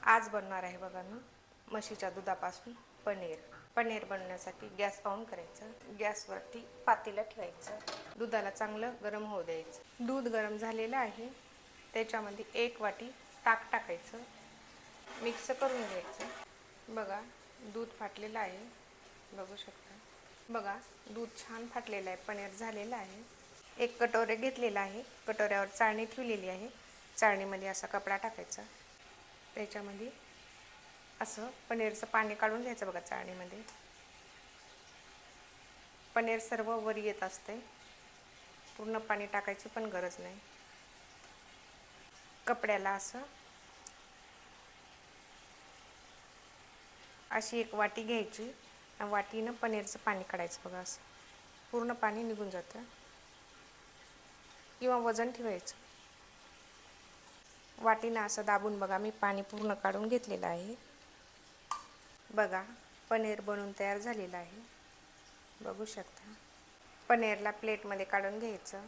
आज बनणार आहे बघा ना म्हशीच्या दुधापासून पनीर. पनीर बनवण्यासाठी गॅस ऑन करायचा, गॅसवरती पातेलं ठेवायचं, दुधाला चांगलं गरम होऊ द्यायचं. दूध गरम झालेलं आहे, त्याच्यामध्ये 1 वाटी ताक टाकायचं, मिक्स करून घ्यायचं. बघा दूध फाटलेलं आहे, बघू शकता. बघा दूध छान फाटलेलं आहे, पनीर झालेलं आहे. एक कटोरे घेतलेला आहे, कटोऱ्यावर चाळणी ठेवलेली आहे, चाळणीमध्ये असा कपडा टाकायचा, त्याच्यामध्ये असं पनीरचं पाणी काढून घ्यायचं. बघा चाळणीमध्ये पनीर सर्व वर येत असते, पूर्ण पाणी टाकायची पण गरज नाही. कपड्याला असं अशी एक वाटी घ्यायची, वाटीनं पनीरचं पाणी काढायचं. बघा असं पूर्ण पाणी निघून जातं, किंवा वजन ठेवायचं. वाटीनं असं दाबून बघा मी पाणी पूर्ण काढून घेतलेलं आहे. बघा पनीर बनवून तयार झालेलं आहे, बघू शकता. पनीरला प्लेटमध्ये काढून घ्यायचं.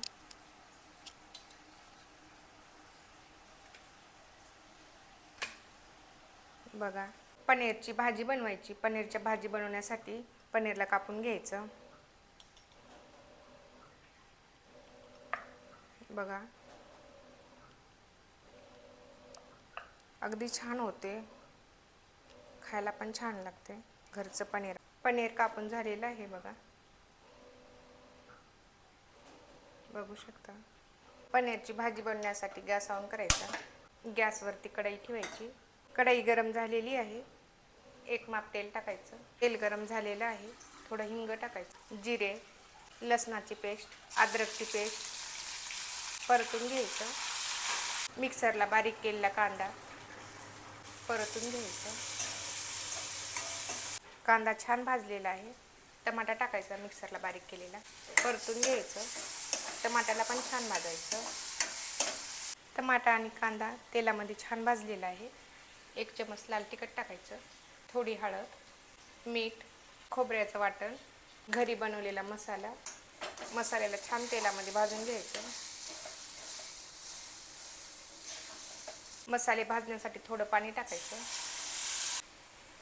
बघा पनीरची भाजी बनवायची. पनीरची भाजी बनवण्यासाठी पनीरला कापून घ्यायचं. बघा अगदी छान होते, खायला पण छान लागते घरचं पनीर. पनीर कापून झालेलं आहे बघा, बघू शकता. पनीरची भाजी बनवण्यासाठी गॅस ऑन करायचा, गॅसवरती कढई ठेवायची. कढई गरम झालेली आहे, 1 माप तेल टाकायचं. तेल गरम झालेलं आहे, थोडं हिंग टाकायचं, जिरे, लसणाची पेस्ट, अद्रकची पेस्ट परतून घ्यायचं. मिक्सरला बारीक केलेला कांदा परतून घ्यायचा. कांदा छान भाजलेला आहे, टमाटा टाकायचा मिक्सरला बारीक केलेला, परतून घ्यायचं. टमाट्याला पण छान भाजायचं. टमाटा आणि कांदा तेलामध्ये छान भाजलेला आहे. 1 चमच लाल तिखट टाकायचं, थोडी हळद, मीठ, खोबऱ्याचं वाटण, घरी बनवलेला मसाला. मसाल्याला छान तेलामध्ये भाजून घ्यायचं. मसाले भाजण्यासाठी थोडं पाणी टाकायचं,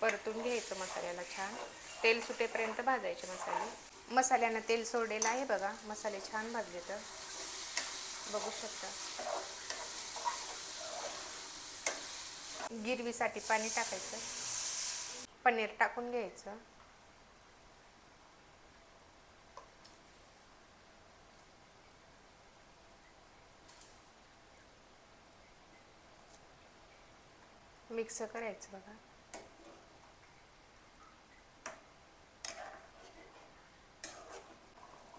परतून घ्यायचं मसाल्याला छान. तेल सुटेपर्यंत भाजायचे मसाले. मसाल्यानं तेल सोडलेलं आहे बघा, मसाले छान भाजले तर बघू शकता. गिरवीसाठी पाणी टाकायचं, पनीर टाकून घ्यायचं. मिक्स करायचं. बघा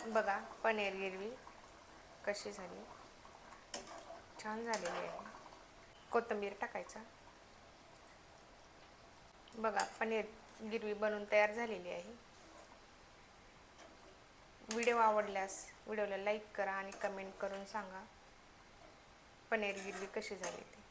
बघा पनीर गिरवी कशी झाली, छान झालेली आहे. कोथिंबीर टाकायचा. बघा पनीर गिरवी बनवून तयार झालेली आहे. व्हिडिओ आवडल्यास व्हिडिओला लाईक करा आणि कमेंट करून सांगा पनीर गिरवी कशी झाली ती.